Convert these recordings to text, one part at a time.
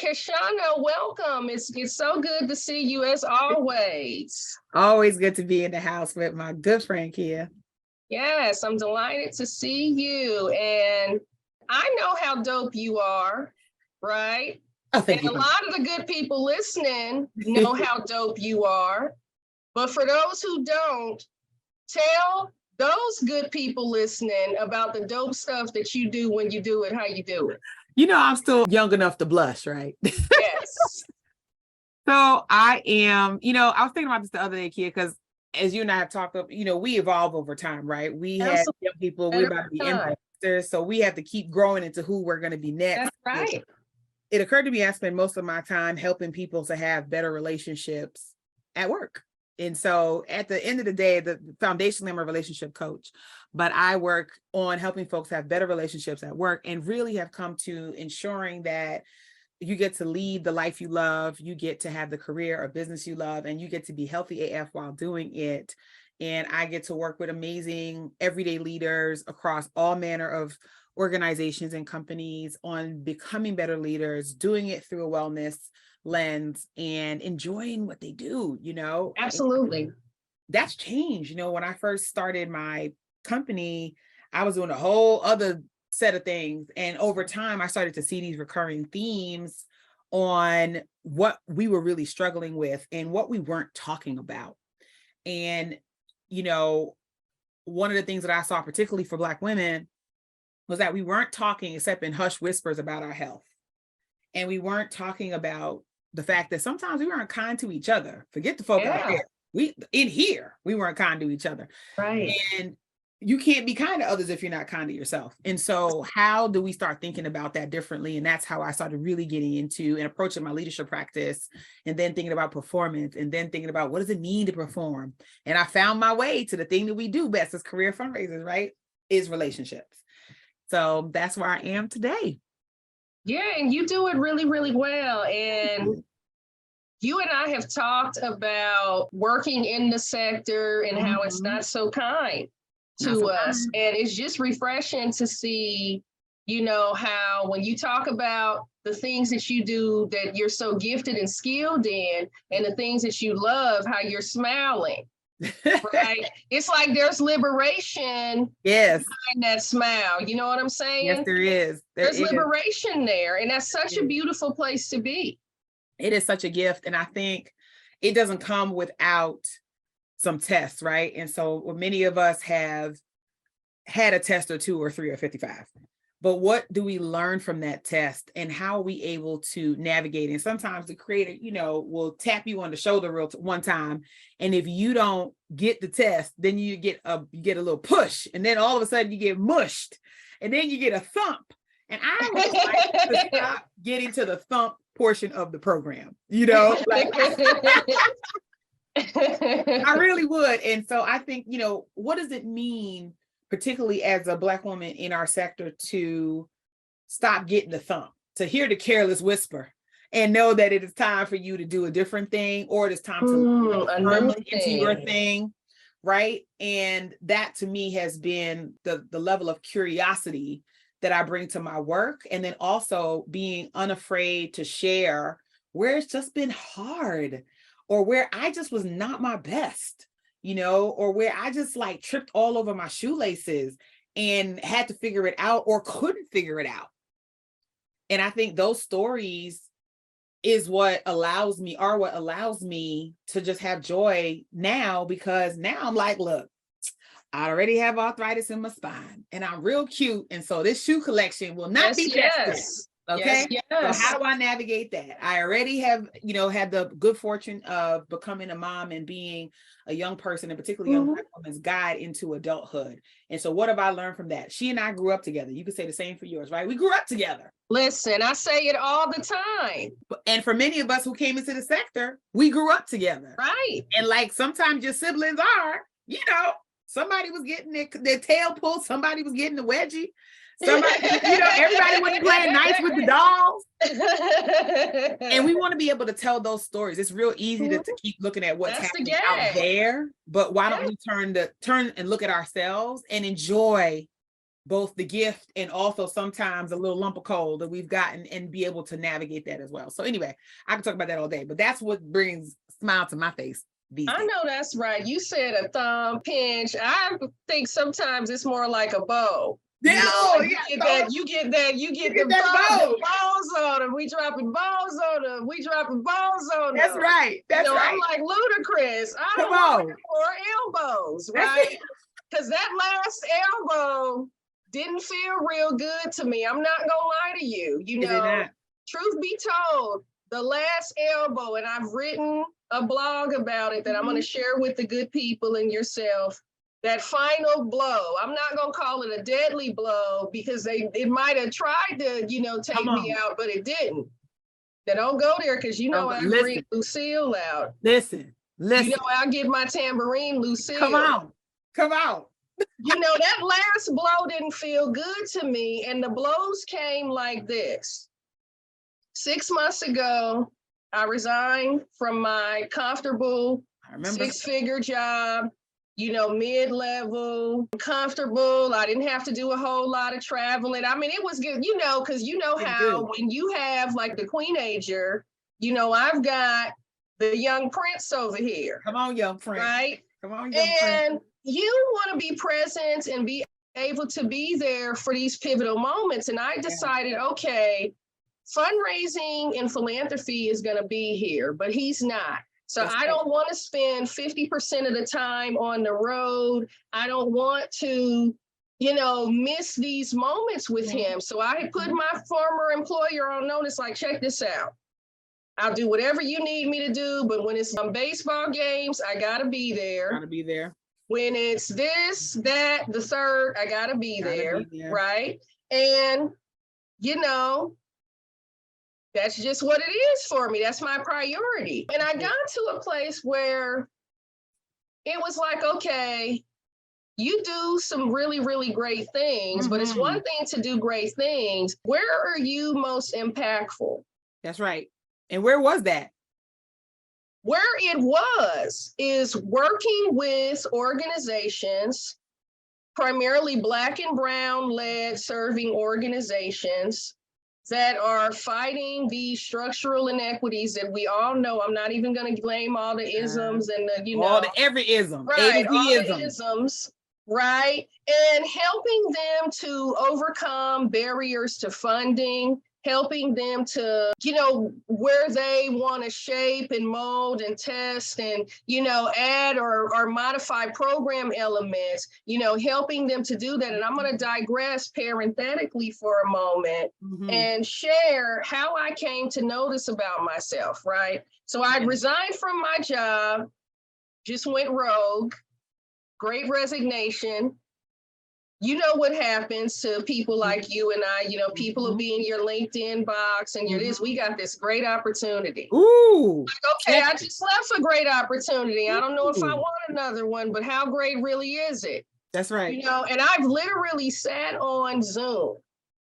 Kishshana, welcome. It's so good to see you as always. Always good to be in the house with my good friend Kia. Yes, I'm delighted to see you. And I know how dope you are, right? Oh, thank and you. A lot of the good people listening know how dope you are. But for those who don't, tell those good people listening about the dope stuff that you do when you do it, how you do it. You know, I'm still young enough to blush, right? Yes. So I am, I was thinking about this the other day, Kia, because as you and I have talked about, we evolve over time, right? We have young people, we're about to be investors, so we have to keep growing into who we're going to be next. That's right. It occurred to me I spend most of my time helping people to have better relationships at work. And so at the end of the day, foundationally, I'm a relationship coach, but I work on helping folks have better relationships at work and really have come to ensuring that you get to lead the life you love, you get to have the career or business you love, and you get to be healthy AF while doing it. And I get to work with amazing everyday leaders across all manner of organizations and companies on becoming better leaders, doing it through a wellness lens and enjoying what they do, Absolutely. That's changed. When I first started my company, I was doing a whole other set of things. And over time, I started to see these recurring themes on what we were really struggling with and what we weren't talking about. And, one of the things that I saw, particularly for Black women, was that we weren't talking except in hushed whispers about our health. And we weren't talking about the fact that sometimes we weren't kind to each other. Forget the folk out there. We weren't kind to each other. Right. And you can't be kind to others if you're not kind to yourself. And so how do we start thinking about that differently? And that's how I started really getting into and approaching my leadership practice, and then thinking about performance, and then thinking about what does it mean to perform? And I found my way to the thing that we do best as career fundraisers, right? Is relationships. So that's where I am today. Yeah, and you do it really, really well. And you and I have talked about working in the sector and how it's not so kind to us. And it's just refreshing to see, how when you talk about the things that you do that you're so gifted and skilled in, and the things that you love, how you're smiling. Right? It's like there's liberation behind that smile. You know what I'm saying? Yes, there is. There's liberation there. And that's such a beautiful place to be. It is such a gift. And I think it doesn't come without some tests, right? And so many of us have had a test or 2 or 3 or 55. But what do we learn from that test, and how are we able to navigate? And sometimes the creator, will tap you on the shoulder one time. And if you don't get the test, then you get a little push, and then all of a sudden you get mushed, and then you get a thump. And I would like to stop getting to the thump portion of the program, I really would. And so I think, what does it mean, particularly as a Black woman in our sector, to stop getting the thump, to hear the careless whisper, and know that it is time for you to do a different thing, or it is time to firmly into your thing, right? And that to me has been the level of curiosity that I bring to my work, and then also being unafraid to share where it's just been hard, or where I just was not my best, or where I just tripped all over my shoelaces and had to figure it out or couldn't figure it out. And I think those stories is what allows me to just have joy now, because now I'm like, look, I already have arthritis in my spine and I'm real cute. And so this shoe collection will not be tested. Okay. Yes. So how do I navigate that? I already have, had the good fortune of becoming a mom and being a young person, and particularly young Black woman's guide into adulthood. And so what have I learned from that? She and I grew up together. You could say the same for yours, right? We grew up together. Listen, I say it all the time. And for many of us who came into the sector, we grew up together. Right. And sometimes your siblings are, somebody was getting their tail pulled, somebody was getting the wedgie. Somebody, everybody wasn't playing nice with the dolls. And we want to be able to tell those stories. It's real easy to keep looking at what's happening out there, but why don't we turn and look at ourselves and enjoy both the gift and also sometimes a little lump of coal that we've gotten, and be able to navigate that as well. So anyway, I can talk about that all day, but that's what brings a smile to my face these days. I know that's right. You said a thumb pinch. I think sometimes it's more like a bow. Yeah, you get the balls on them. We dropping balls on them. We dropping balls on them. That's right. That's right. I'm like Ludacris. I don't want more elbows, right? Because that last elbow didn't feel real good to me. I'm not gonna lie to you. Truth be told, the last elbow, and I've written a blog about it that I'm going to share with the good people and yourself. That final blow, I'm not going to call it a deadly blow because it might have tried to, take me out, but it didn't. Now don't go there because I bring Lucille out. Listen. I'll get my tambourine, Lucille. Come on. That last blow didn't feel good to me, and the blows came like this. 6 months ago, I resigned from my comfortable 6-figure job, mid-level, comfortable. I didn't have to do a whole lot of traveling. I mean, it was good, because how when you have like the queenager, I've got the young prince over here. Come on, young prince. Right? Come on, young prince. And you want to be present and be able to be there for these pivotal moments. And I decided, okay, fundraising and philanthropy is going to be here, but he's not. So I don't want to spend 50% of the time on the road. I don't want to, miss these moments with him. So I put my former employer on notice, like, check this out. I'll do whatever you need me to do, but when it's on baseball games, I got to be there. When it's this, that, the third, I got to be there, right? And, that's just what it is for me. That's my priority. And I got to a place where it was like, okay, you do some really, really great things, but it's one thing to do great things. Where are you most impactful? That's right. And where was that? Where it is working with organizations, primarily Black and Brown led serving organizations that are fighting these structural inequities that we all know. I'm not even going to blame all the isms and every ism, right? All the isms, right? And helping them to overcome barriers to funding, helping them to, where they want to shape and mold and test and, add or modify program elements, helping them to do that. And I'm going to digress parenthetically for a moment and share how I came to know this about myself, right? So I resigned from my job, just went rogue, great resignation. You know what happens to people like you and I, people will be in your LinkedIn box and we got this great opportunity. Ooh. Like, okay, I just left a great opportunity. I don't know if I want another one, but how great really is it? That's right. And I've literally sat on Zoom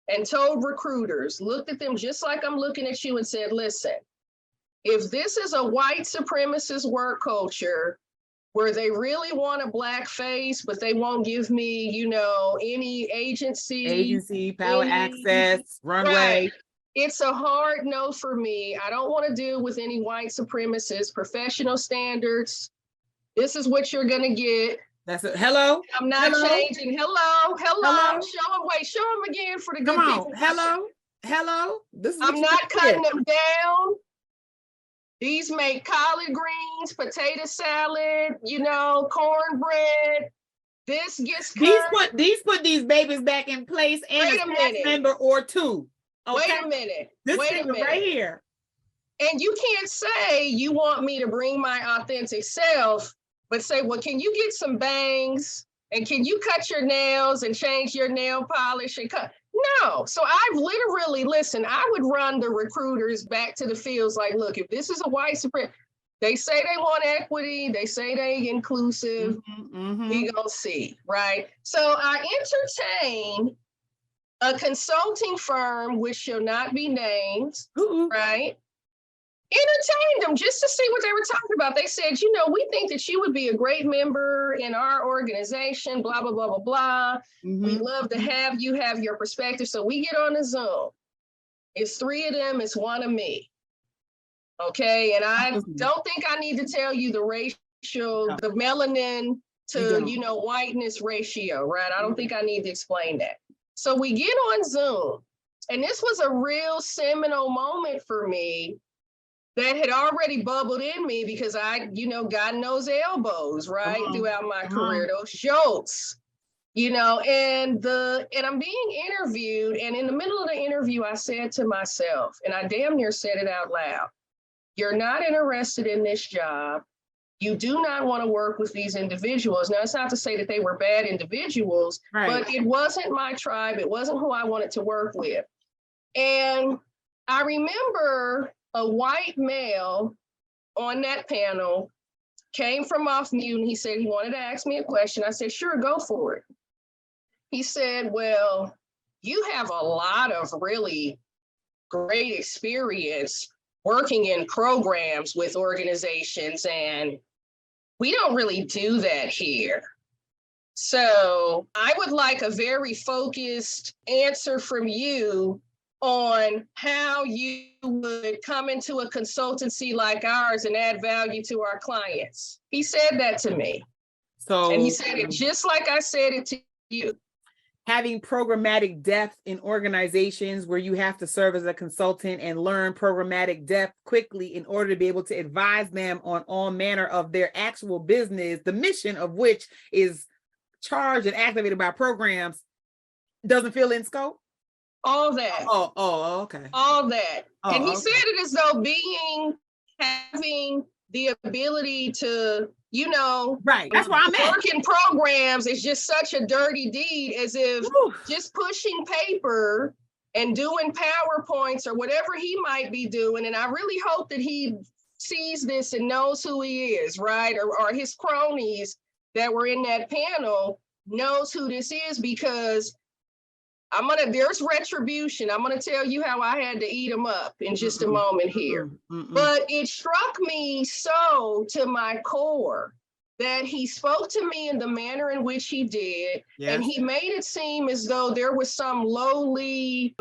and told recruiters, looked at them just like I'm looking at you and said, listen, if this is a white supremacist work culture, where they really want a Black face, but they won't give me, any agency, power, access, runway. Right. It's a hard no for me. I don't want to deal with any white supremacists, professional standards. This is what you're going to get. That's it. Hello. I'm not changing. Hello. Show them again for the good people. Hello. I'm not cutting them down. These make collard greens, potato salad, cornbread. This gets these put these babies back in place and a staff member or two. Okay? Wait a minute. This right here. And you can't say you want me to bring my authentic self, but say, well, can you get some bangs and can you cut your nails and change your nail polish and cut? No. So I've literally, I would run the recruiters back to the fields like, look, if this is a white supremacist, they say they want equity, they say they inclusive, we gonna see, right? So I entertain a consulting firm, which shall not be named, right? entertained them just to see what they were talking about. They said, we think that you would be a great member in our organization, blah, blah, blah, blah, blah. We'd love to have you have your perspective. So we get on the Zoom. It's 3 of them, it's 1 of me. Okay, and I don't think I need to tell you the ratio, the melanin to, whiteness ratio, right? I don't think I need to explain that. So we get on Zoom, and this was a real seminal moment for me that had already bubbled in me because I, got in those elbows, right, throughout my career, those jolts, and I'm being interviewed, and in the middle of the interview, I said to myself, and I damn near said it out loud, you're not interested in this job. You do not want to work with these individuals. Now, it's not to say that they were bad individuals, but it wasn't my tribe. It wasn't who I wanted to work with. And I remember a white male on that panel came from off mute, and he said he wanted to ask me a question. I said, sure, go for it. He said, well, you have a lot of really great experience working in programs with organizations, and we don't really do that here. So I would like a very focused answer from you on how you would come into a consultancy like ours and add value to our clients. He said that to me. And he said it just like I said it to you. Having programmatic depth in organizations where you have to serve as a consultant and learn programmatic depth quickly in order to be able to advise them on all manner of their actual business, the mission of which is charged and activated by programs, doesn't feel in scope? All that. Oh, okay. All that. And he said it as though having the ability to, that's where I'm at. Work in programs is just such a dirty deed, as if just pushing paper and doing PowerPoints or whatever he might be doing. And I really hope that he sees this and knows who he is, right? Or his cronies that were in that panel knows who this is, because there's retribution. I'm going to tell you how I had to eat them up in just a moment here. But it struck me so to my core that he spoke to me in the manner in which he did. Yes. And he made it seem as though there was some lowly,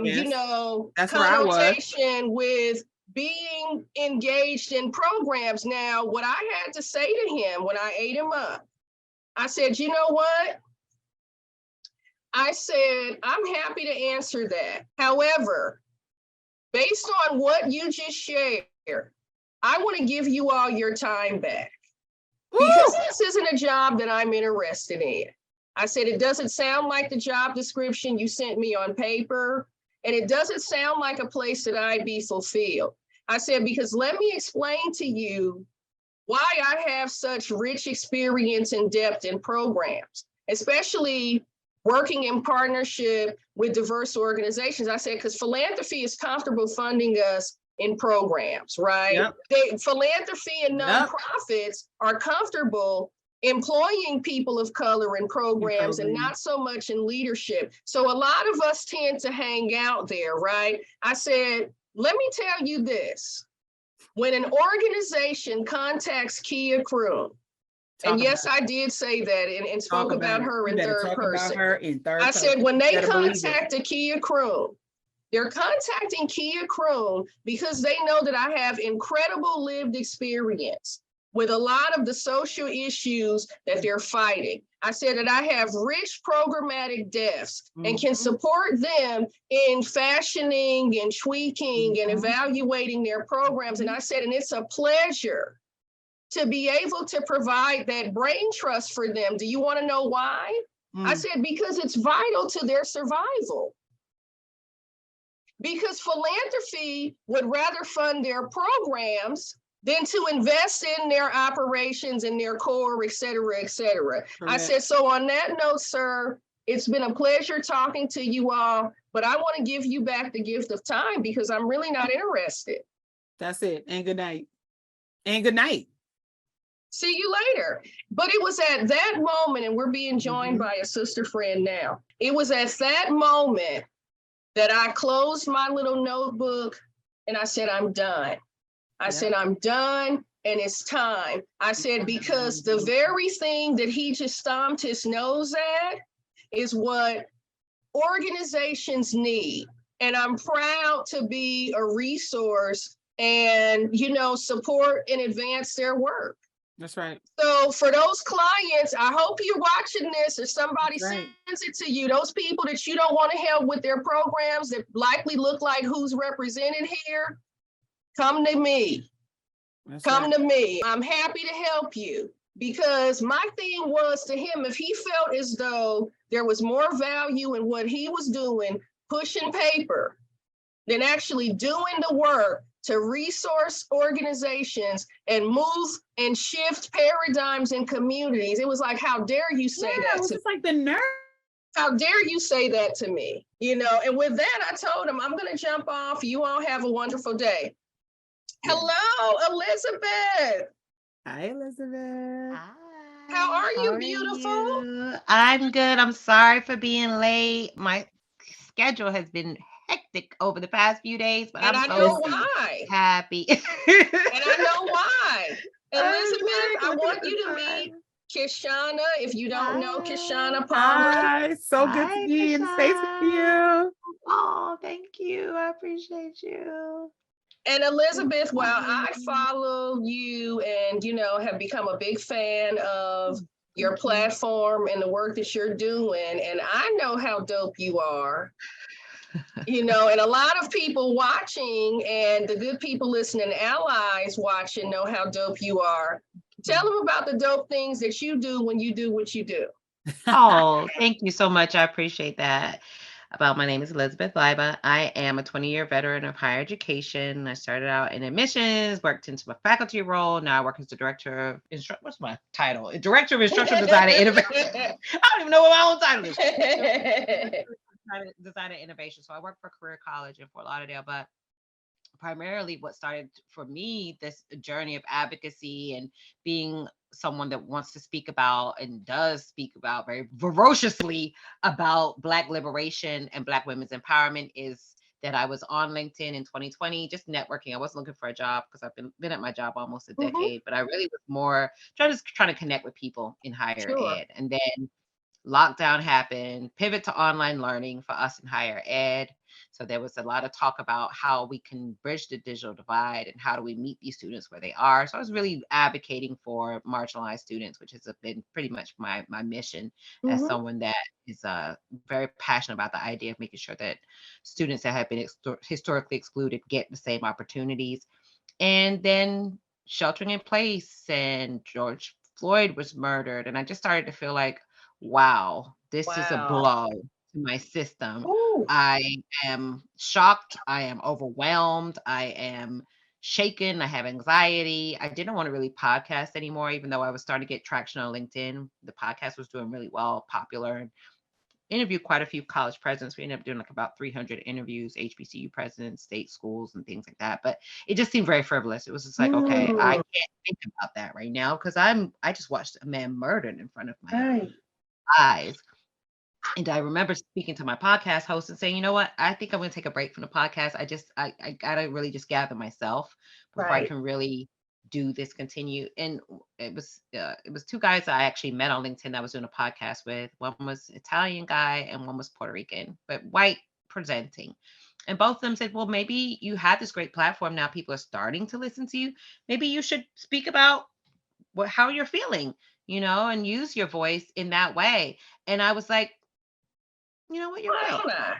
connotation with being engaged in programs. Now, what I had to say to him when I ate him up, I said, you know what? I said, I'm happy to answer that. However, based on what you just shared, I want to give you all your time back. Because this isn't a job that I'm interested in. I said, it doesn't sound like the job description you sent me on paper, and it doesn't sound like a place that I'd be fulfilled. I said, because let me explain to you why I have such rich experience and depth in programs, especially working in partnership with diverse organizations. I said, because philanthropy is comfortable funding us in programs, right? Yep. Philanthropy and nonprofits are comfortable employing people of color in programs and not so much in leadership. So a lot of us tend to hang out there, right? I said, let me tell you this. When an organization contacts Kia Kroon, and yes, I did say that and spoke about her in third person. I said, when they contact a Kia Kroon, they're contacting Kia Kroon because they know that I have incredible lived experience with a lot of the social issues that they're fighting. I said that I have rich programmatic depths and can support them in fashioning and tweaking and evaluating their programs. And I said, and it's a pleasure to be able to provide that brain trust for them. Do you want to know why? I said, because it's vital to their survival. Because philanthropy would rather fund their programs than to invest in their operations and their core, et cetera, et cetera. I said, so on that note, sir, it's been a pleasure talking to you all, but I want to give you back the gift of time because I'm really not interested. That's it. And good night. And good night. See you later. But it was at that moment, and we're being joined by a sister friend now. It was at that moment that I closed my little notebook and I said, I'm done. I said, I'm done and it's time. I said, because the very thing that he just stomped his nose at is what organizations need. And I'm proud to be a resource and, support and advance their work. That's right. So for those clients, I hope you're watching this or somebody sends it to you. Those people that you don't want to help with their programs that likely look like who's represented here, come to me. Come to me. I'm happy to help you, because my thing was to him, if he felt as though there was more value in what he was doing, pushing paper, than actually doing the work to resource organizations and move and shift paradigms in communities. It was like, how dare you say that? It was just like the nerve. How dare you say that to me? And with that, I told him, I'm going to jump off. You all have a wonderful day. Hello, Elizabeth. Hi, Elizabeth. Hi. How are you, beautiful? You? I'm good. I'm sorry for being late. My schedule has been hectic over the past few days, but and I'm I know why. happy. And I know why. Elizabeth, I want you to meet Kishshana. If you don't know Kishshana Palmer. Hi, so good to be in space with you. Oh, thank you. I appreciate you. And Elizabeth, while I follow you and, have become a big fan of your platform and the work that you're doing, and I know how dope you are, and a lot of people watching and the good people listening, allies watching, know how dope you are. Tell them about the dope things that you do when you do what you do. Oh, thank you so much. I appreciate that. My name is Elizabeth Leiba. I am a 20-year veteran of higher education. I started out in admissions, worked into a faculty role. Now I work as the director of what's my title? Director of Instructional Design and Innovation. I don't even know what my own title is. Design and Innovation. So I work for Career College in Fort Lauderdale, but primarily what started for me this journey of advocacy and being someone that wants to speak about and does speak about very ferociously about Black liberation and Black women's empowerment is that I was on LinkedIn in 2020, just networking. I wasn't looking for a job because I've been at my job almost a decade, but I really was more trying to connect with people in higher ed. And then lockdown happened, pivot to online learning for us in higher ed. So there was a lot of talk about how we can bridge the digital divide and how do we meet these students where they are. So I was really advocating for marginalized students, which has been pretty much my mission as someone that is very passionate about the idea of making sure that students that have been historically excluded get the same opportunities. And then sheltering in place and George Floyd was murdered. And I just started to feel like, wow, this is a blow to my system. Ooh. I am shocked. I am overwhelmed. I am shaken. I have anxiety. I didn't want to really podcast anymore, even though I was starting to get traction on LinkedIn. The podcast was doing really well, popular, and interviewed quite a few college presidents. We ended up doing like about 300 interviews, HBCU presidents, state schools, and things like that. But it just seemed very frivolous. It was just like, okay, I can't think about that right now because I just watched a man murdered in front of my eyes. And I remember speaking to my podcast host and saying, you know what, I think I'm going to take a break from the podcast. I got to really just gather myself before I can really do this continue. And it was two guys that I actually met on LinkedIn that I was doing a podcast with. One was Italian guy and one was Puerto Rican, but white presenting. And both of them said, well, maybe you had this great platform. Now people are starting to listen to you. Maybe you should speak about how you're feeling, and use your voice in that way. And I was like, you know what, you're right.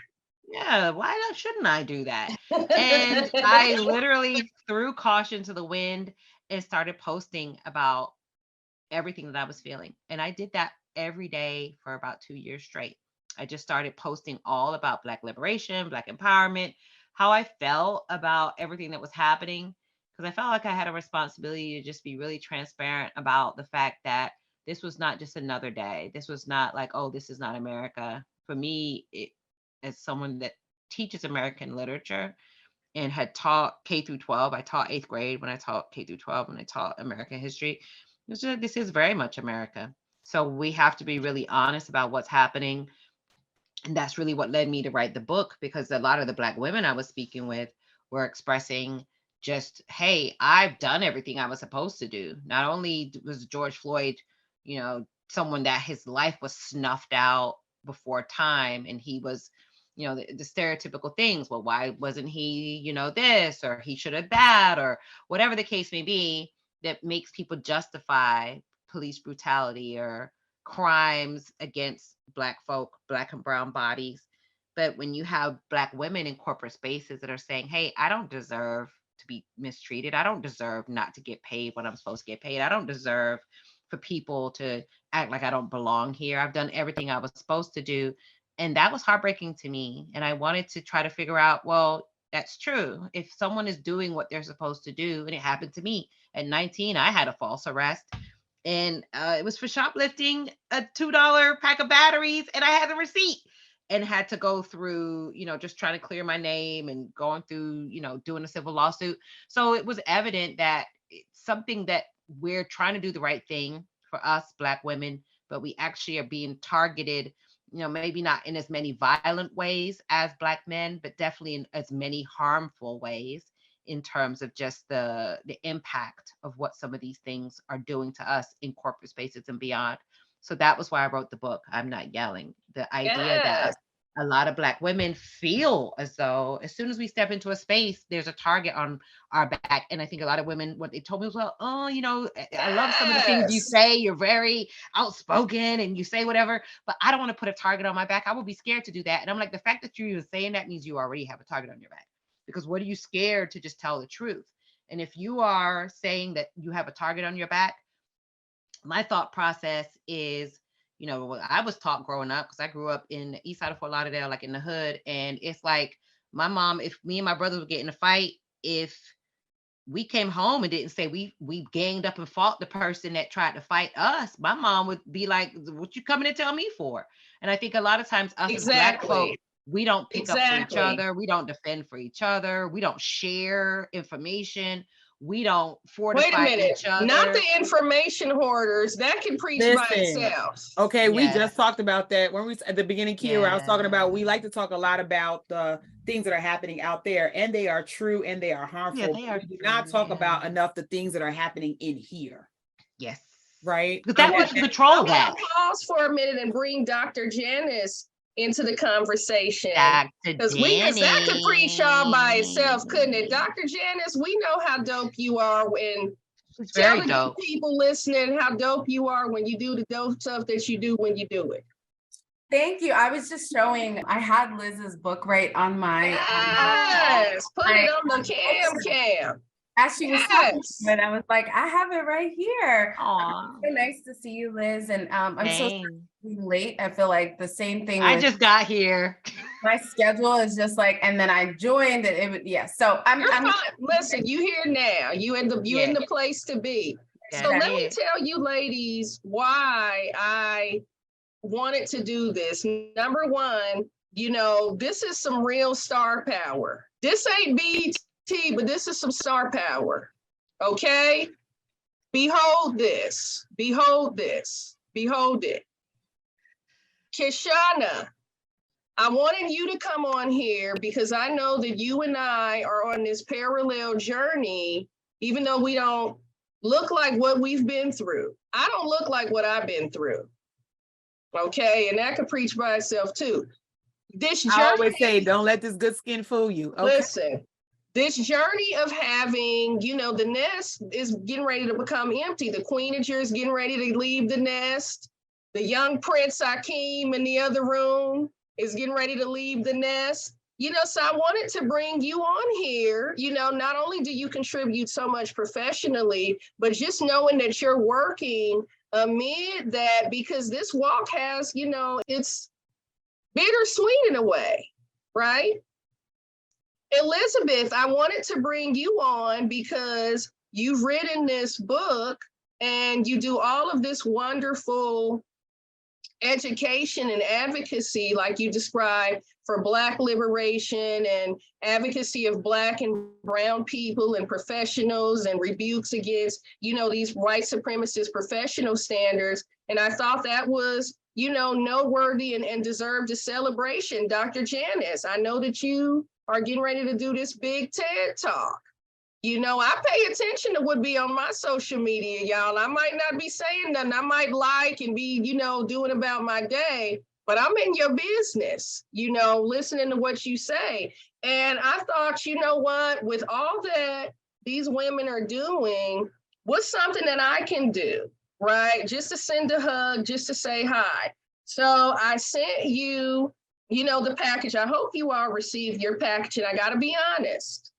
Yeah, why shouldn't I do that? And I literally threw caution to the wind and started posting about everything that I was feeling. And I did that every day for about 2 years straight. I just started posting all about Black liberation, Black empowerment, how I felt about everything that was happening, because I felt like I had a responsibility to just be really transparent about the fact that this was not just another day. This was not like, oh, this is not America. For me, as someone that teaches American literature and had taught K through 12, I taught 8th grade when I taught K through 12, when I taught American history. This is very much America. So we have to be really honest about what's happening. And that's really what led me to write the book, because a lot of the Black women I was speaking with were expressing just, hey, I've done everything I was supposed to do. Not only was George Floyd, someone that his life was snuffed out before time, and he was, the stereotypical things. Well, why wasn't he, this, or he should have that, or whatever the case may be, that makes people justify police brutality or crimes against Black folk, Black and brown bodies. But when you have Black women in corporate spaces that are saying, hey, I don't deserve to be mistreated. I don't deserve not to get paid when I'm supposed to get paid. I don't deserve for people to act like I don't belong here. I've done everything I was supposed to do. And that was heartbreaking to me. And I wanted to try to figure out, well, that's true. If someone is doing what they're supposed to do, and it happened to me at 19, I had a false arrest. And it was for shoplifting a $2 pack of batteries, and I had the receipt, and had to go through, just trying to clear my name and going through, doing a civil lawsuit. So it was evident that it's something that we're trying to do the right thing for us Black women, but we actually are being targeted, maybe not in as many violent ways as Black men, but definitely in as many harmful ways, in terms of just the impact of what some of these things are doing to us in corporate spaces and beyond. So that was why I wrote the book, I'm Not Yelling. The idea that a lot of Black women feel as though as soon as we step into a space, there's a target on our back. And I think a lot of women, what they told me was, well, I love some of the things you say. You're very outspoken and you say whatever, but I don't want to put a target on my back. I would be scared to do that. And I'm like, the fact that you're even saying that means you already have a target on your back. Because what are you scared to just tell the truth? And if you are saying that you have a target on your back, my thought process is, I was taught growing up, because I grew up in the east side of Fort Lauderdale, like in the hood. And it's like my mom, if me and my brother would get in a fight, if we came home and didn't say we ganged up and fought the person that tried to fight us, my mom would be like, what you coming to tell me for? And I think a lot of times us as Black folk, we don't pick up for each other. We don't defend for each other. We don't share information. We don't fortify each other. Not the information hoarders. That can preach by itself. Okay, we just talked about that when we at the beginning, Kira. I was talking about, we like to talk a lot about the things that are happening out there, and they are true and they are harmful. Yeah, they are. We do not talk about enough the things that are happening in here. Yes. Right? Because that was control that. Pause for a minute and bring Dr. Janice into the conversation, because that could preach all by itself, couldn't it? Dr. Janice, we know how dope you are when telling people listening how dope you are when you do the dope stuff that you do when you do it. Thank you. I was just showing, I had Liz's book right on my put it on the cam. As she was talking, and I was like, I have it right here. Aww. So nice to see you, Liz. And I'm so sorry late. I feel like the same thing. I just got here. My schedule is just like, and then I joined it. So I'm fine. Listen, you here now. You in the place to be. So let me tell you ladies why I wanted to do this. Number one, this is some real star power. This ain't BT, but this is some star power. Okay? Behold this. Behold this. Behold it. Kishshana, I wanted you to come on here because I know that you and I are on this parallel journey, even though we don't look like what we've been through. I don't look like what I've been through. Okay, and that could preach by itself too. This journey, I always say, don't let this good skin fool you. Okay? Listen, this journey of having, the nest is getting ready to become empty. The queenager is getting ready to leave the nest. The young Prince Akeem in the other room is getting ready to leave the nest. So I wanted to bring you on here. Not only do you contribute so much professionally, but just knowing that you're working amid that, because this walk has, it's bittersweet in a way, right? Elizabeth, I wanted to bring you on because you've written this book and you do all of this wonderful education and advocacy, like you described, for Black liberation and advocacy of Black and brown people and professionals and rebukes against, these white supremacist professional standards. And I thought that was, noteworthy and deserved a celebration. Dr. Janice, I know that you are getting ready to do this big TED Talk. I pay attention to what be on my social media, y'all. I might not be saying nothing. I might like and be, doing about my day, but I'm in your business, listening to what you say. And I thought, you know what, with all that these women are doing, what's something that I can do, right? Just to send a hug, just to say hi. So I sent you, the package. I hope you all received your package. And I got to be honest,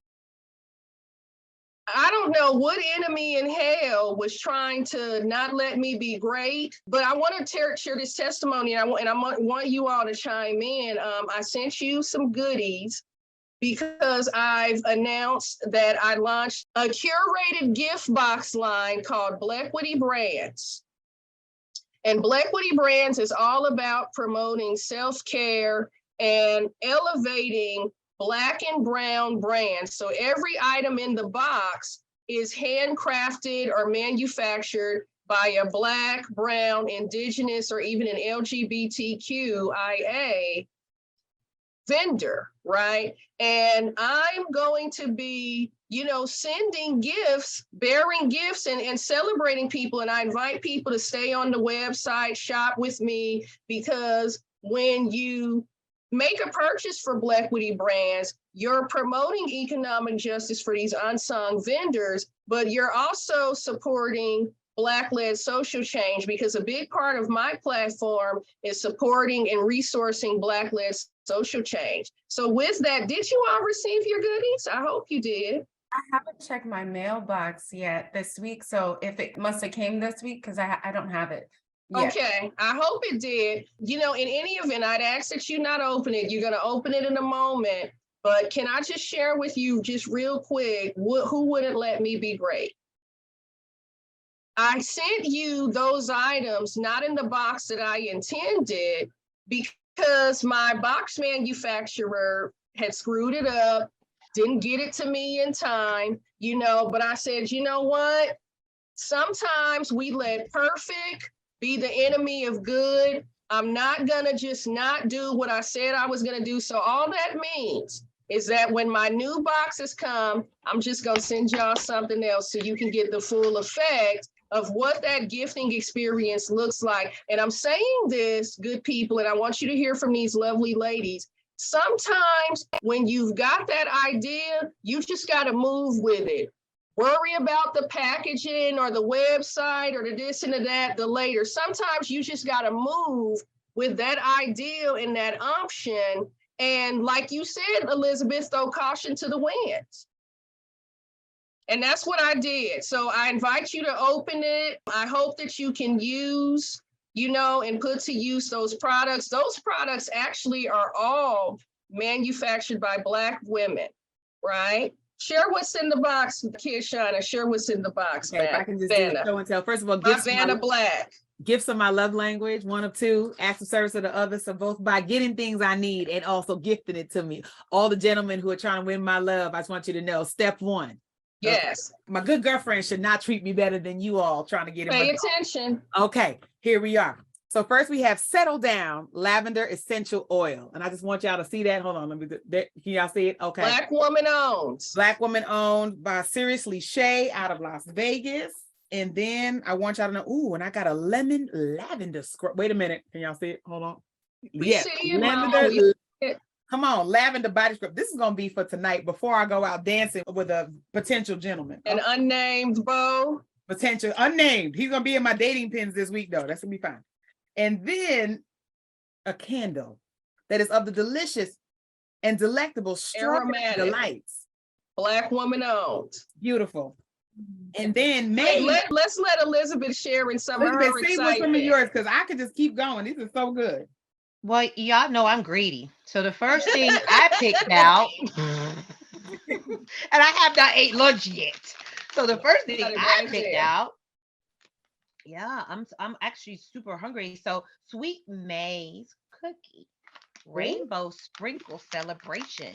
I don't know what enemy in hell was trying to not let me be great, but I want to share this testimony, and I want you all to chime in. I sent you some goodies because I've announced that I launched a curated gift box line called Blequity Brands. And Blequity Brands is all about promoting self-care and elevating Black and brown brands. So every item in the box is handcrafted or manufactured by a Black, brown, Indigenous, or even an LGBTQIA vendor, right? And I'm going to be, sending gifts, bearing gifts and celebrating people. And I invite people to stay on the website, shop with me, because when you make a purchase for Blequity Brands, you're promoting economic justice for these unsung vendors, but you're also supporting Black-led social change, because a big part of my platform is supporting and resourcing Black-led social change. So with that, did you all receive your goodies? I hope you did. I haven't checked my mailbox yet this week, so if it must have came this week, because I don't have it. Yeah. Okay, I hope it did. In any event, I'd ask that you not open it. You're going to open it in a moment. But can I just share with you just real quick, who wouldn't let me be great? I sent you those items not in the box that I intended, because my box manufacturer had screwed it up, didn't get it to me in time, but I said, you know what? Sometimes we let perfect be the enemy of good. I'm not gonna just not do what I said I was gonna do. So all that means is that when my new boxes come, I'm just gonna send y'all something else so you can get the full effect of what that gifting experience looks like. And I'm saying this, good people, and I want you to hear from these lovely ladies. Sometimes when you've got that idea, you just gotta move with it. Worry about the packaging or the website or the this and the that, the later. Sometimes you just got to move with that ideal and that option. And like you said, Elizabeth, throw caution to the winds. And that's what I did. So I invite you to open it. I hope that you can use, and put to use those products. Those products actually are all manufactured by Black women, right? Share what's in the box, Kishshana. Share what's in the box. Okay, if I can just do show and tell. First of all, gifts Black. Gifts of my love language, one of two, acts of service of the other. So both by getting things I need and also gifting it to me. All the gentlemen who are trying to win my love, I just want you to know, step one. Yes. Okay. My good girlfriend should not treat me better than you all trying to get in. Pay attention. Okay, here we are. So first we have Settle Down Lavender Essential Oil. And I just want y'all to see that. Hold on, let me can y'all see it? Okay. Black woman owned. Black woman owned by Seriously Shay out of Las Vegas. And then I want y'all to know, ooh, and I got a lemon lavender scrub. Wait a minute. Can y'all see it? Hold on. Yes. Lavender. Come on, lavender body scrub. This is going to be for tonight before I go out dancing with a potential gentleman. An unnamed beau. Potential unnamed. He's going to be in my dating pins this week, though. That's going to be fine. And then a candle that is of the delicious and delectable strawberry delights. Black woman owned. Beautiful. And then let's let Elizabeth share in some of her excitement. Say what's some of yours, because I could just keep going. These are so good. Well, y'all know I'm greedy. So the first thing I picked out, and I have not ate lunch yet. So the first thing I picked out, yeah, I'm actually super hungry. So Sweet May's cookie, rainbow sprinkle celebration,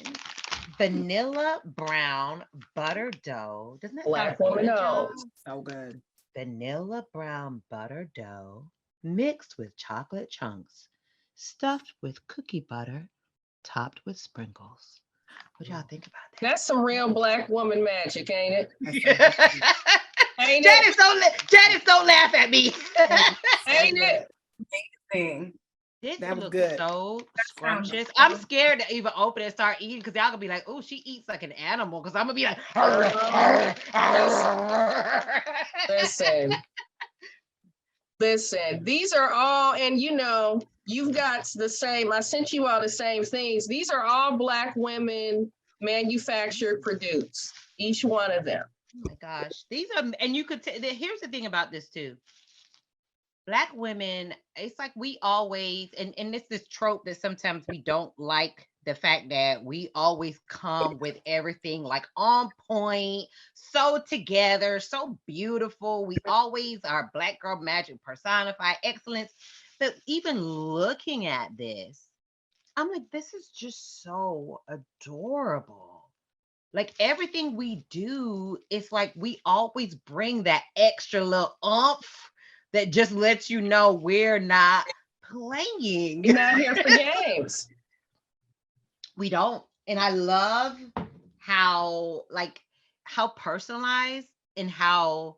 vanilla brown butter dough. Doesn't that Black sound woman good? So good. Vanilla brown butter dough mixed with chocolate chunks, stuffed with cookie butter, topped with sprinkles. What y'all think about that? That's some real Black woman magic, ain't it? Ain't Janice, don't laugh at me. Ain't it? Thing. This That was looks good. so sounds scrumptious. so I'm good. scared to even open it and start eating because y'all gonna be like, oh, she eats like an animal. Because I'm gonna be like, Listen, these are all, and you know, you've got the same, I sent you all the same things. These are all Black women manufactured, produced, each one of them. Oh my gosh, these are, and you could here's the thing about this too. Black women, it's like we always, and it's this trope that sometimes we don't like, the fact that we always come with everything like on point, so together, so beautiful. We always are Black girl magic personified excellence. But even looking at this, I'm like, this is just so adorable. Like everything we do, it's like we always bring that extra little oomph that just lets you know we're not playing. You're not here for games. We don't. And I love how personalized and how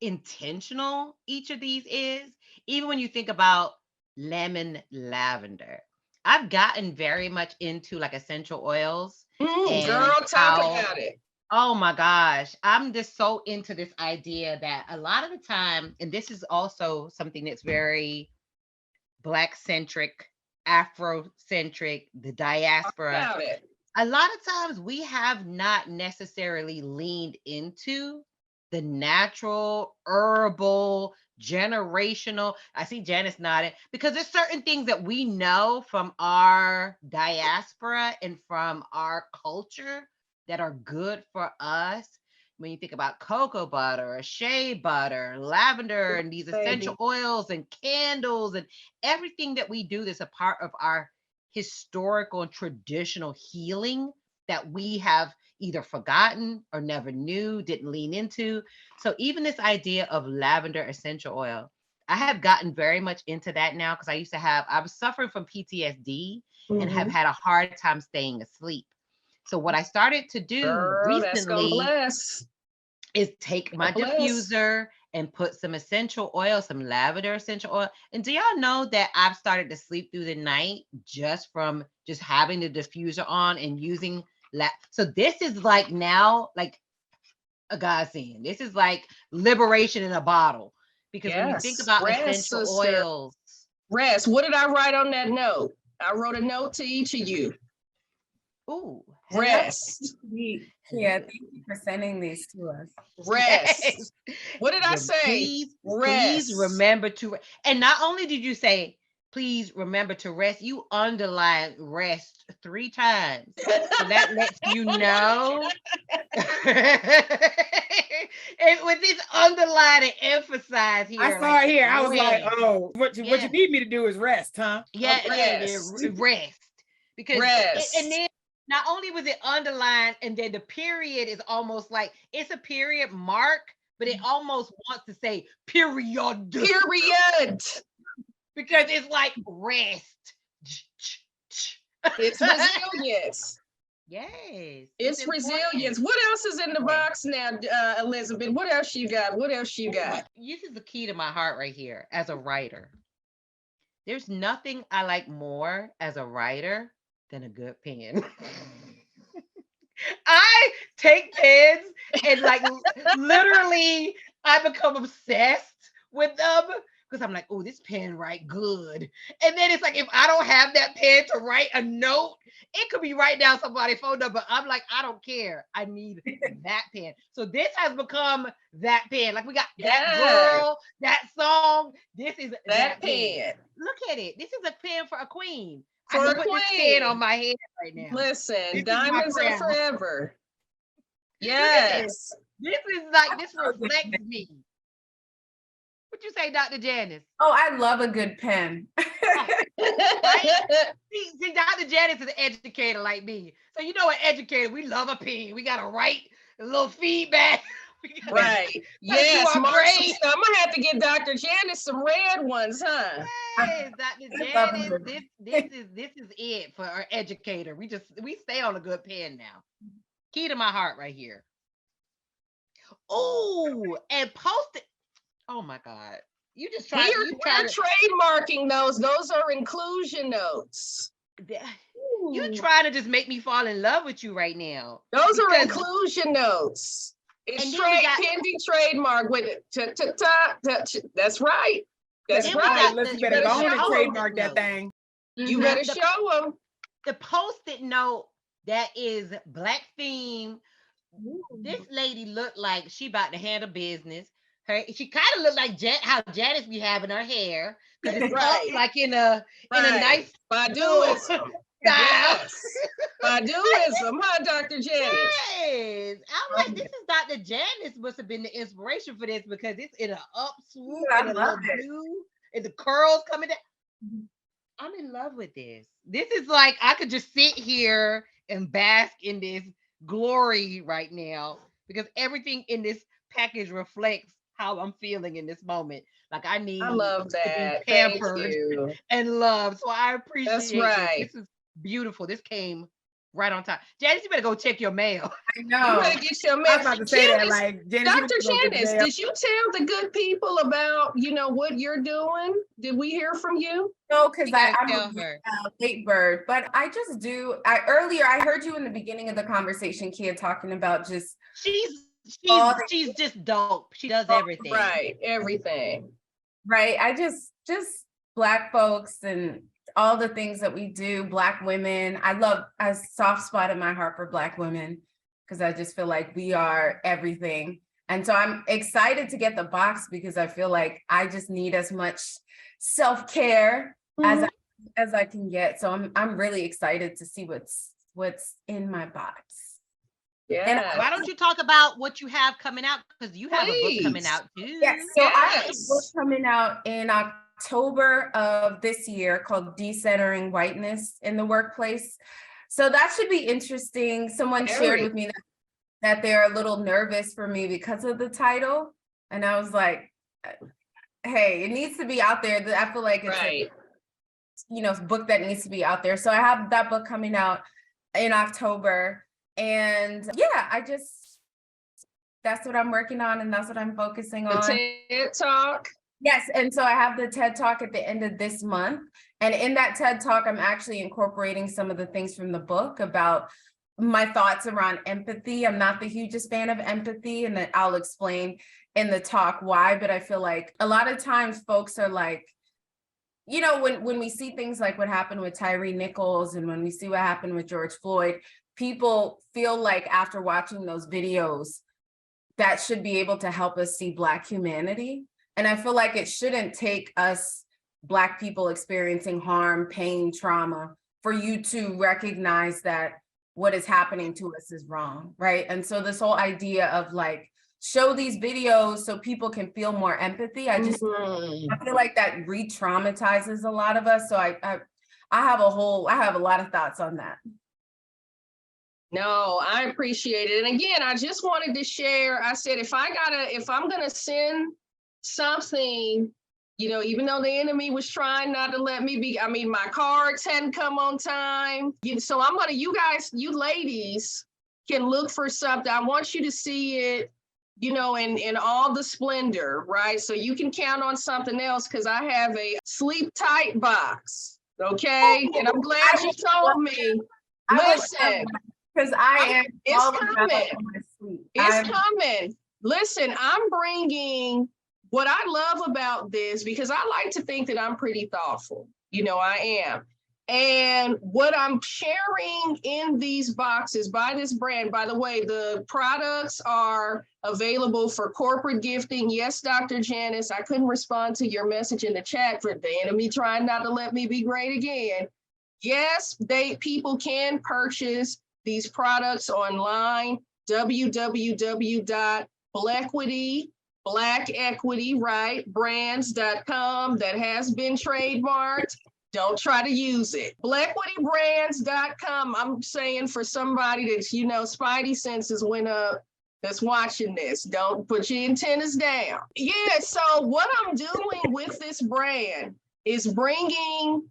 intentional each of these is. Even when you think about lemon lavender, I've gotten very much into like essential oils. Girl, talk about it. Oh my gosh. I'm just so into this idea that a lot of the time, and this is also something that's very Black centric, Afro centric, the diaspora. A lot of times we have not necessarily leaned into the natural, herbal, generational. I see Janice nodding, because there's certain things that we know from our diaspora and from our culture that are good for us. When you think about cocoa butter or shea butter, lavender, and these essential oils and candles and everything that we do that's a part of our historical and traditional healing that we have either forgotten or never knew, didn't lean into. So even this idea of lavender essential oil, I have gotten very much into that now because I was suffering from PTSD and have had a hard time staying asleep. So what I started to do recently is take my diffuser and put some essential oil, some lavender essential oil. And do y'all know that I've started to sleep through the night just from just having the diffuser on and using so this is like now like a godsend. This is like liberation in a bottle. Because when you think about essential oils. Rest, what did I write on that note? I wrote a note to each of you. Ooh, rest. Yeah, thank you for sending these to us. Rest. Yes. What did I say? Please remember to, and not only did you say, please remember to rest, you underline rest 3 times. So that lets you know. And with this underline and emphasize here. I saw it here. I was like, oh, what you need me to do is rest, huh? Yeah, rest. Because and then not only was it underlined, and then the period is almost like it's a period mark, but it almost wants to say period. Period. Because it's like rest. It's resilience. Yes. It's resilience. What else is in the box now, Elizabeth? What else you got? This is the key to my heart right here as a writer. There's nothing I like more as a writer than a good pen. I take pens and like literally I become obsessed with them because I'm like, oh, this pen write good. And then it's like, if I don't have that pen to write a note, it could be write down somebody's phone number. I'm like, I don't care. I need that pen. So this has become that pen. Like we got that girl, that song. This is that pen. Look at it. This is a pen for a queen. I can put this pen on my head right now. Listen, diamonds are forever. Yes. This reflects me. What you say, Dr. Janice? Oh, I love a good pen. Right? See, Dr. Janice is an educator like me. So you know, an educator, we love a pen. We got to write a little feedback. Right. Yes, Mark. I'm gonna have to get Dr. Janice some red ones, huh? Yes, Dr. Janice, this is it for our educator. We stay on a good pen now. Key to my heart right here. Oh, and post it. Oh my God. You just try. We're trademarking those. Those are inclusion notes. You try to just make me fall in love with you right now. Those are inclusion notes. It's pending trademark with it. That's right. That's right. You better go on and trademark that thing. You better show them. The post-it note that is Black theme. This lady looked like she about to handle business. She kind of looked like how Janice be having her hair, because it's up like in a nice Baduism. Yes. Baduism, huh, Dr. Janice? Yes. I'm like, this is Dr. Janice must have been the inspiration for this, because it's in an up swoop and a little blue and the curls coming down. I'm in love with this. This is like, I could just sit here and bask in this glory right now, because everything in this package reflects how I'm feeling in this moment. Like I love that. To be pampered and loved. So I appreciate That's right. This is beautiful. This came right on time. Janice, you better go check your mail. I know. You better get your mail. I was about to say that, like, Janice, Dr. Janice, did you tell the good people about, what you're doing? Did we hear from you? No, because I'm a late bird, but I just do. Earlier I heard you in the beginning of the conversation, Kia, talking about just she's just dope. She does everything. Right, everything. Right. I just Black folks and all the things that we do, Black women. I love a soft spot in my heart for Black women, because I just feel like we are everything. And so I'm excited to get the box, because I feel like I just need as much self-care as I can get. So I'm really excited to see what's in my box. Yeah. And why don't you talk about what you have coming out? Because you have a book coming out too. Yes. So I have a book coming out in October of this year called Decentering Whiteness in the Workplace. So that should be interesting. Someone shared with me that they're a little nervous for me because of the title. And I was like, hey, it needs to be out there. I feel like it's a book that needs to be out there. So I have that book coming out in October. And that's what I'm working on, and that's what I'm focusing on. The TED Talk. Yes, and so I have the TED Talk at the end of this month. And in that TED Talk, I'm actually incorporating some of the things from the book about my thoughts around empathy. I'm not the hugest fan of empathy, and that I'll explain in the talk why, but I feel like a lot of times folks are like, when we see things like what happened with Tyree Nichols, and when we see what happened with George Floyd, people feel like after watching those videos, that should be able to help us see Black humanity. And I feel like it shouldn't take us Black people experiencing harm, pain, trauma, for you to recognize that what is happening to us is wrong, right? And so this whole idea of like, show these videos so people can feel more empathy. I feel like that re-traumatizes a lot of us. So I have a lot of thoughts on that. No, I appreciate it. And again, I just wanted to share, I said, if I'm going to send something, even though the enemy was trying not to let me my cards hadn't come on time. So you ladies can look for something. I want you to see it, in all the splendor, right? So you can count on something else, because I have a sleep tight box. Okay. And I'm glad you told me. Listen. Because it's coming. It's coming. Listen, I'm bringing what I love about this, because I like to think that I'm pretty thoughtful. I am. And what I'm sharing in these boxes by this brand, by the way, the products are available for corporate gifting. Yes, Dr. Janice, I couldn't respond to your message in the chat for the enemy trying not to let me be great again. Yes, people can purchase these products online, blackequity.brands.com. That has been trademarked. Don't try to use it. blackequitybrands.com. I'm saying for somebody that's, spidey senses went up, that's watching this. Don't put your antennas down. Yeah, so what I'm doing with this brand is bringing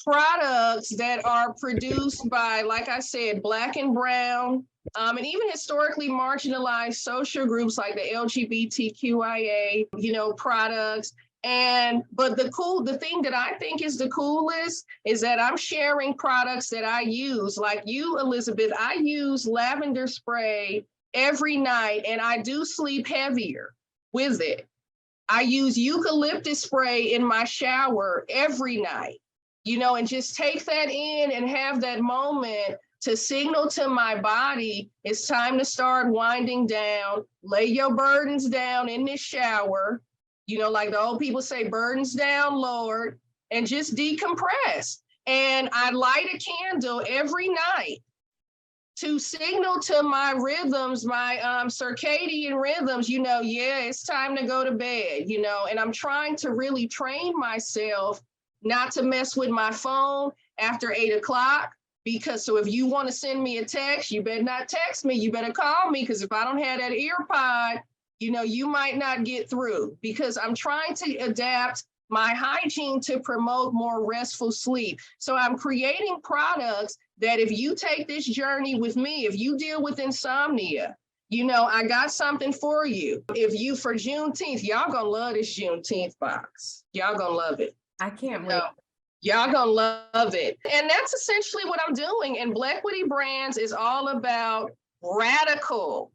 products that are produced by, like I said, Black and Brown, and even historically marginalized social groups like the LGBTQIA, products. But the thing that I think is the coolest is that I'm sharing products that I use. Like you, Elizabeth, I use lavender spray every night, and I do sleep heavier with it. I use eucalyptus spray in my shower every night, and just take that in and have that moment to signal to my body, it's time to start winding down, lay your burdens down in this shower, like the old people say, burdens down, Lord, and just decompress. And I light a candle every night to signal to my rhythms, my circadian rhythms, it's time to go to bed, and I'm trying to really train myself not to mess with my phone after 8 o'clock, so if you want to send me a text, you better not text me, you better call me, because if I don't have that ear pod, you might not get through, because I'm trying to adapt my hygiene to promote more restful sleep. So I'm creating products that if you take this journey with me, if you deal with insomnia, I got something for you. For Juneteenth, y'all gonna love this Juneteenth box. Y'all gonna love it. I can't wait. Y'all gonna love it. And that's essentially what I'm doing. And Black Witty Brands is all about radical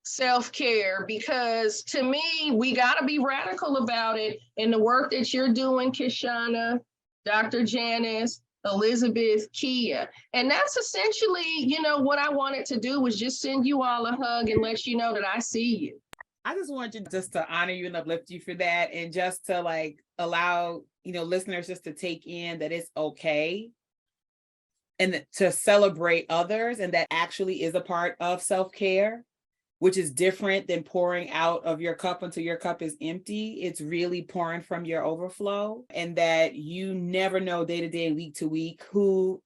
self-care, because to me, we gotta be radical about it. And the work that you're doing, Kishshana, Dr. Janice, Elizabeth, Kia. And that's essentially, what I wanted to do was just send you all a hug and let you know that I see you. I just want you just to honor you and uplift you for that, and just to allow, listeners just to take in that it's okay, and to celebrate others, and that actually is a part of self-care, which is different than pouring out of your cup until your cup is empty. It's really pouring from your overflow, and that you never know day to day, week to week, who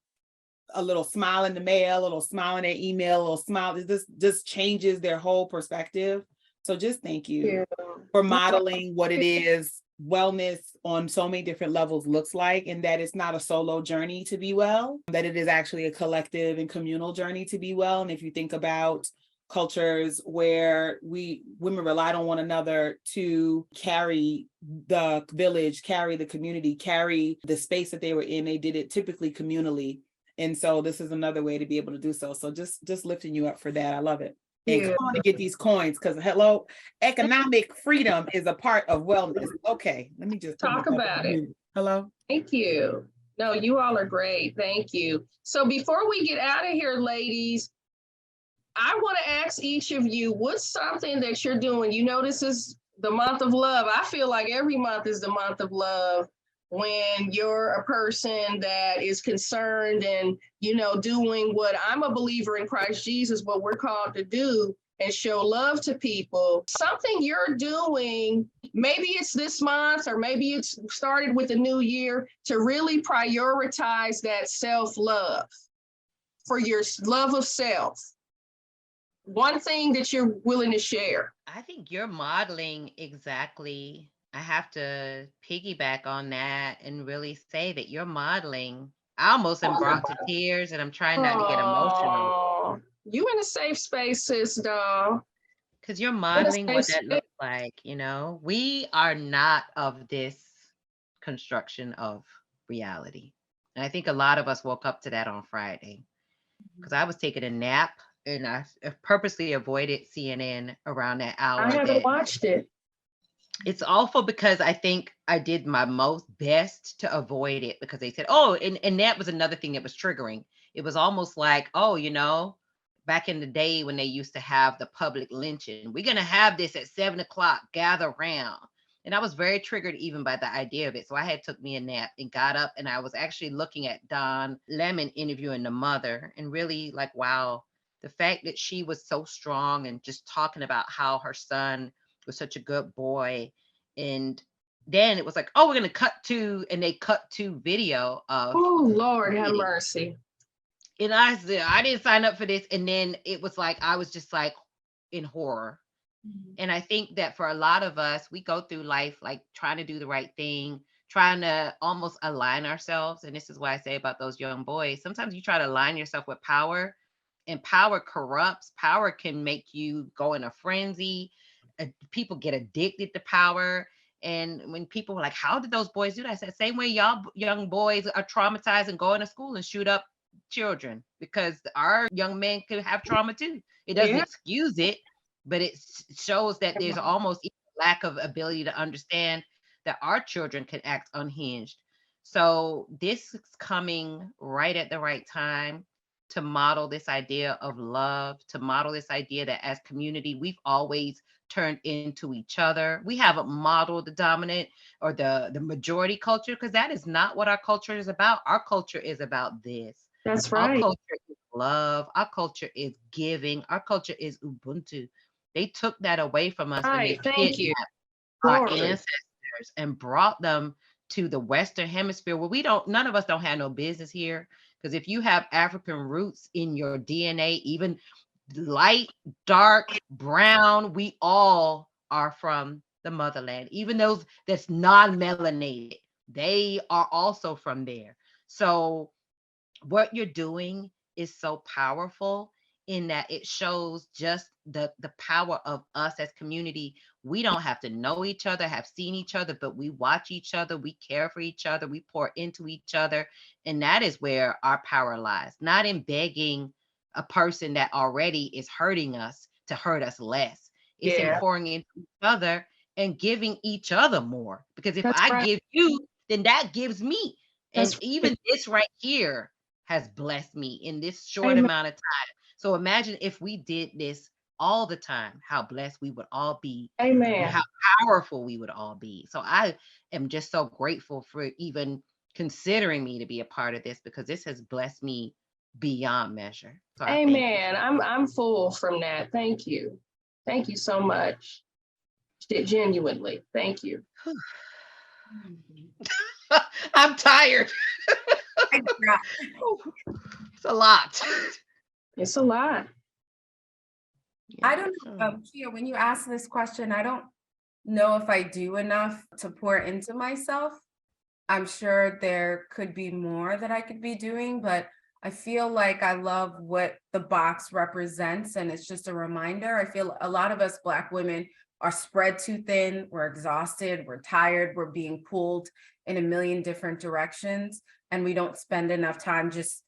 a little smile in the mail, a little smile in their email, a little smile, this just changes their whole perspective. So just thank you for modeling what it is wellness on so many different levels looks like, and that it's not a solo journey to be well, that it is actually a collective and communal journey to be well. And if you think about cultures where women relied on one another to carry the village, carry the community, carry the space that they were in, they did it typically communally. And so this is another way to be able to do so. So just lifting you up for that. I love it. And come on to get these coins, because hello, economic freedom is a part of wellness. Okay, let me just talk about it. Hello. Thank you. No, you all are great. Thank you. So before we get out of here, ladies, I want to ask each of you, what's something that you're doing? This is the month of love. I feel like every month is the month of love when you're a person that is concerned and, doing what I'm a believer in Christ Jesus, what we're called to do and show love to people. Something you're doing, maybe it's this month or maybe it's started with the new year, to really prioritize that self-love, for your love of self. One thing that you're willing to share. I think you're modeling exactly. I have to piggyback on that and really say that you're modeling. I almost am brought to tears, and I'm trying not to get emotional. You in a safe space, sis, doll. Because you're modeling what that looks like. We are not of this construction of reality. And I think a lot of us woke up to that on Friday, because I was taking a nap and I purposely avoided CNN around that hour. I haven't watched it. It's awful, because I think I did my most best to avoid it, because they said, and that was another thing that was triggering. It was almost like, back in the day when they used to have the public lynching, we're going to have this at 7 o'clock, gather around. And I was very triggered even by the idea of it. So I took me a nap and got up, and I was actually looking at Don Lemon interviewing the mother, and really like, wow, the fact that she was so strong and just talking about how her son was such a good boy. And then it was like, we're going to cut to, and they cut to video of, Lord have mercy. And I said, I didn't sign up for this. And then it was like, I was just like, in horror. And I think that for a lot of us, we go through life like trying to do the right thing, trying to almost align ourselves. And this is why I say about those young boys, sometimes you try to align yourself with power, and power corrupts. Power can make you go in a frenzy. People get addicted to power. And when people were like, how did those boys do that? I said, same way y'all young boys are traumatized and go into school and shoot up children, because our young men could have trauma too. It doesn't excuse it, but it shows that there's almost a lack of ability to understand that our children can act unhinged. So this is coming right at the right time to model this idea of love, to model this idea that as community, we've always turned into each other. We haven't modeled the dominant or the majority culture, because that is not what our culture is about. Our culture is about this. That's right. Our culture is love. Our culture is giving. Our culture is Ubuntu. They took that away from us when they kidnapped our ancestors and brought them to the Western Hemisphere, where none of us don't have no business here. Because if you have African roots in your DNA, even light, dark, brown, we all are from the motherland. Even those that's non-melanated, they are also from there. So what you're doing is so powerful, in that it shows just the power of us as community. We don't have to know each other, have seen each other, but we watch each other, we care for each other, we pour into each other. And that is where our power lies, not in begging a person that already is hurting us to hurt us less. It's in pouring into each other and giving each other more. Because if I give you, then that gives me. And even this right here has blessed me in this short amount of time. So imagine if we did this all the time, how blessed we would all be. Amen. And how powerful we would all be. So I am just so grateful for even considering me to be a part of this, because this has blessed me beyond measure. So amen. I'm full from that. Thank you. Thank you so much. Genuinely. Thank you. I'm tired. It's a lot. It's a lot. I don't know, Kia, when you ask this question, I don't know if I do enough to pour into myself. I'm sure there could be more that I could be doing, but I feel like I love what the box represents, and it's just a reminder. I feel a lot of us Black women are spread too thin, we're exhausted, we're tired, we're being pulled in a million different directions, and we don't spend enough time just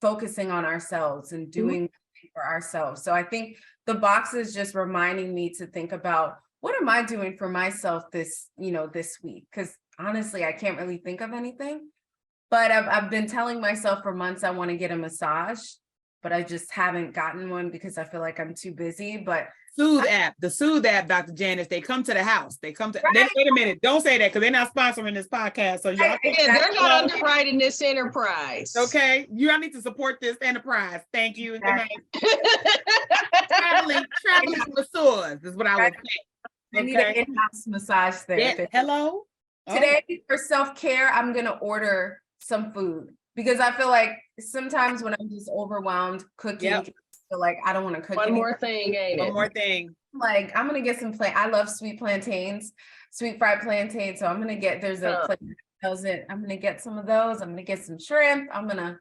focusing on ourselves and doing for ourselves. So I think the box is just reminding me to think about, what am I doing for myself this week? Because honestly, I can't really think of anything. But I've been telling myself for months I want to get a massage, but I just haven't gotten one because I feel like I'm too busy. But the Soothe app, Dr. Janice, they come to the house. They come to, wait a minute, don't say that, because they're not sponsoring this podcast. So y'all, they're not underwriting this enterprise. Okay, you all need to support this enterprise. Thank you. Exactly. traveling massage is what I would say. I need an in-house massage therapist. Yeah. Hello. Today for self-care, I'm gonna order some food, because I feel like sometimes when I'm just overwhelmed cooking, I feel like I don't want to cook. One more thing. Like, I'm gonna get some I love sweet plantains, sweet fried plantains. So I'm gonna get, there's a place that sells it. I'm gonna get some of those. I'm gonna get some shrimp. I'm gonna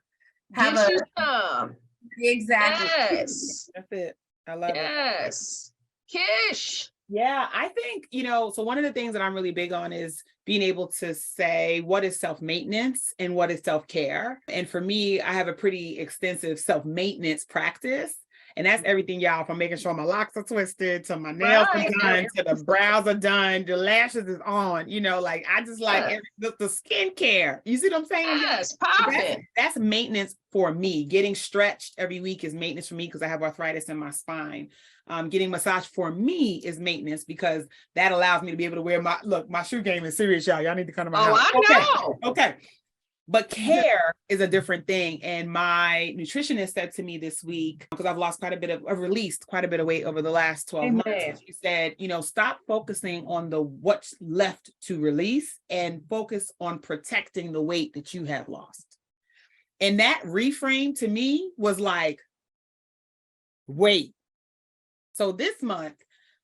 have some. Exactly. Yes. That's it. I love it. Yes. Kish. Yeah, I think, so one of the things that I'm really big on is being able to say what is self-maintenance and what is self-care. And for me, I have a pretty extensive self-maintenance practice. And that's everything, y'all, from making sure my locks are twisted, to my nails are done, to the brows are done, the lashes is on, like I just like the skincare. You see what I'm saying? Yes, popping. That's maintenance for me. Getting stretched every week is maintenance for me, because I have arthritis in my spine. Getting massage for me is maintenance, because that allows me to be able to wear my shoe game is serious, y'all. Y'all need to come to my house. I know. Okay. But care is a different thing. And my nutritionist said to me this week, because I've released quite a bit of weight over the last 12 months. She said, stop focusing on what's left to release and focus on protecting the weight that you have lost. And that reframe to me was like, wait, So this month,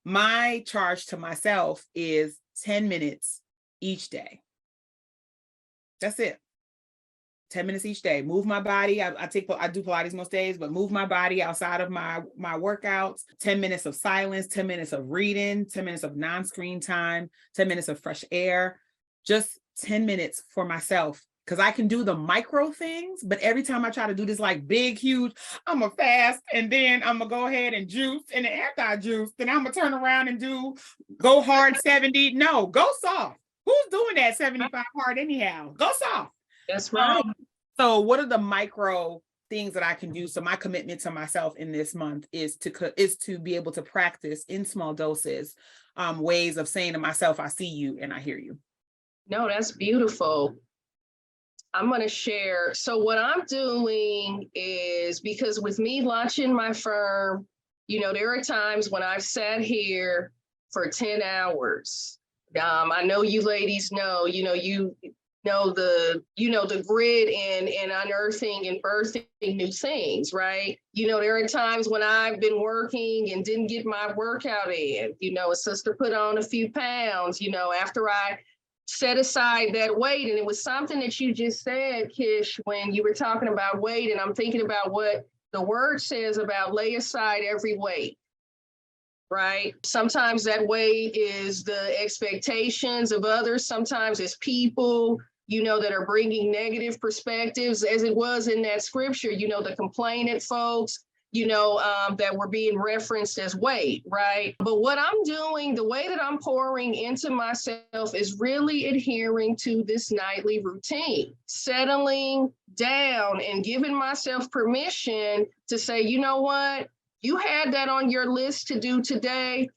my charge to myself is 10 minutes each day. That's it. 10 minutes each day. Move my body. I do Pilates most days, but move my body outside of my workouts. 10 minutes of silence, 10 minutes of reading, 10 minutes of non-screen time, 10 minutes of fresh air, just 10 minutes for myself. Because I can do the micro things, but every time I try to do this like big, huge, I'm going to fast and then I'm going to go ahead and juice, and then after I juice, then I'm going to turn around and go hard 70. No, go soft. Who's doing that 75 hard anyhow? Go soft. That's right. So what are the micro things that I can do? So my commitment to myself in this month is to be able to practice in small doses, ways of saying to myself, I see you and I hear you. No, that's beautiful. I'm going to share. So what I'm doing is, because with me launching my firm, there are times when I've sat here for 10 hours. I know you ladies know, the grid and unearthing and birthing new things, right? There are times when I've been working and didn't get my workout in, a sister put on a few pounds, after I set aside that weight. And it was something that you just said, Kish, when you were talking about weight, and I'm thinking about what the word says about lay aside every weight. Right? Sometimes that weight is the expectations of others. Sometimes it's people, that are bringing negative perspectives, as it was in that scripture, the complainant folks, that were being referenced as weight, right? But what I'm doing, the way that I'm pouring into myself is really adhering to this nightly routine, settling down and giving myself permission to say, you know what? You had that on your list to do today.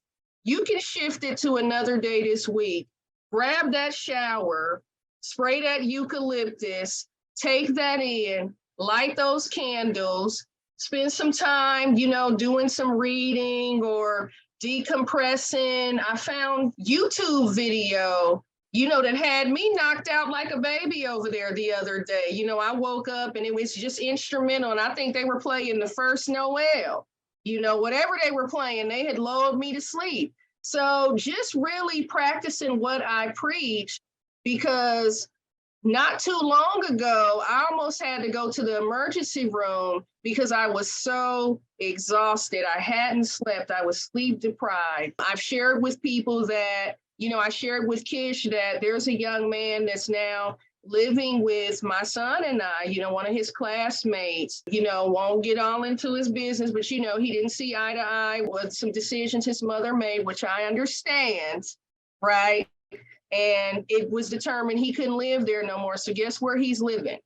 You can shift it to another day this week. Grab that shower, spray that eucalyptus, take that in, light those candles, spend some time, doing some reading or decompressing. I found YouTube video, that had me knocked out like a baby over there the other day. I woke up and it was just instrumental, and I think they were playing the first Noel. Whatever they were playing, they had lulled me to sleep. So just really practicing what I preach, because not too long ago, I almost had to go to the emergency room because I was so exhausted. I hadn't slept. I was sleep deprived. I've shared with people that, I shared with Kish that there's a young man that's now living with my son and I, one of his classmates, won't get all into his business, but, he didn't see eye to eye with some decisions his mother made, which I understand, right? And it was determined he couldn't live there no more. So guess where he's living?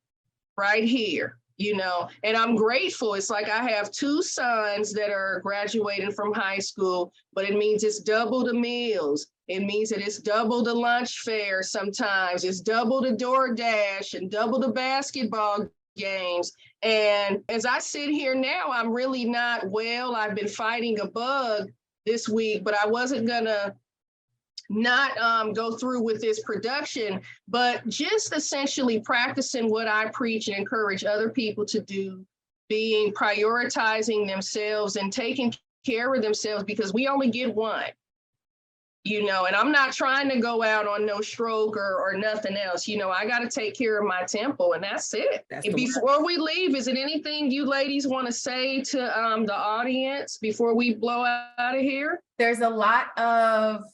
Right here, and I'm grateful. It's like I have two sons that are graduating from high school, but it means it's double the meals. It means that it's double the lunch fare sometimes. It's double the DoorDash and double the basketball games. And as I sit here now, I'm really not well. I've been fighting a bug this week, but I wasn't gonna not go through with this production, but just essentially practicing what I preach and encourage other people to do, being prioritizing themselves and taking care of themselves, because we only get one, and I'm not trying to go out on no stroke or nothing else. I got to take care of my temple, and that's it. Before we leave, is it anything you ladies want to say to the audience before we blow out of here? There's a lot of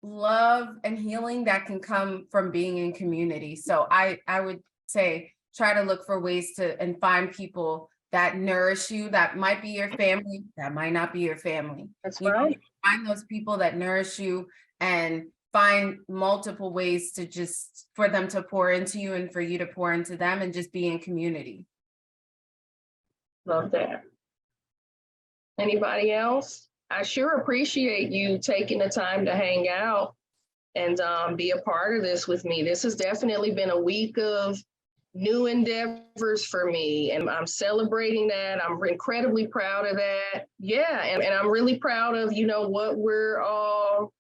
love and healing that can come from being in community. So I would say try to look for ways to and find people that nourish you. That might be your family, that might not be your family. That's right. Find those people that nourish you and find multiple ways to just for them to pour into you and for you to pour into them, and just be in community. Love that. Anybody else? I sure appreciate you taking the time to hang out and be a part of this with me. This has definitely been a week of new endeavors for me, and I'm celebrating that. I'm incredibly proud of that. Yeah, and I'm really proud of, what we're all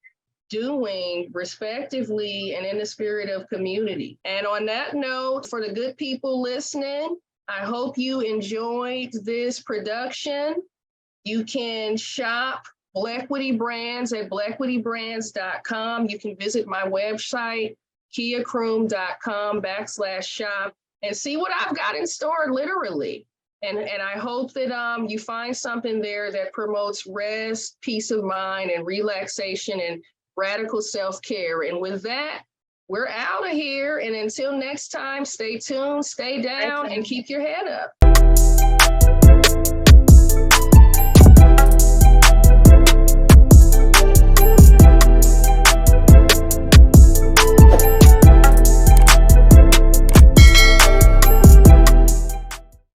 doing respectively and in the spirit of community. And on that note, for the good people listening, I hope you enjoyed this production. You can shop Blackwitty Brands at blackwittybrands.com. You can visit my website, kiakroom.com/shop, and see what I've got in store, literally. And I hope that you find something there that promotes rest, peace of mind, and relaxation and radical self-care. And with that, we're out of here. And until next time, stay tuned, stay down, and keep your head up.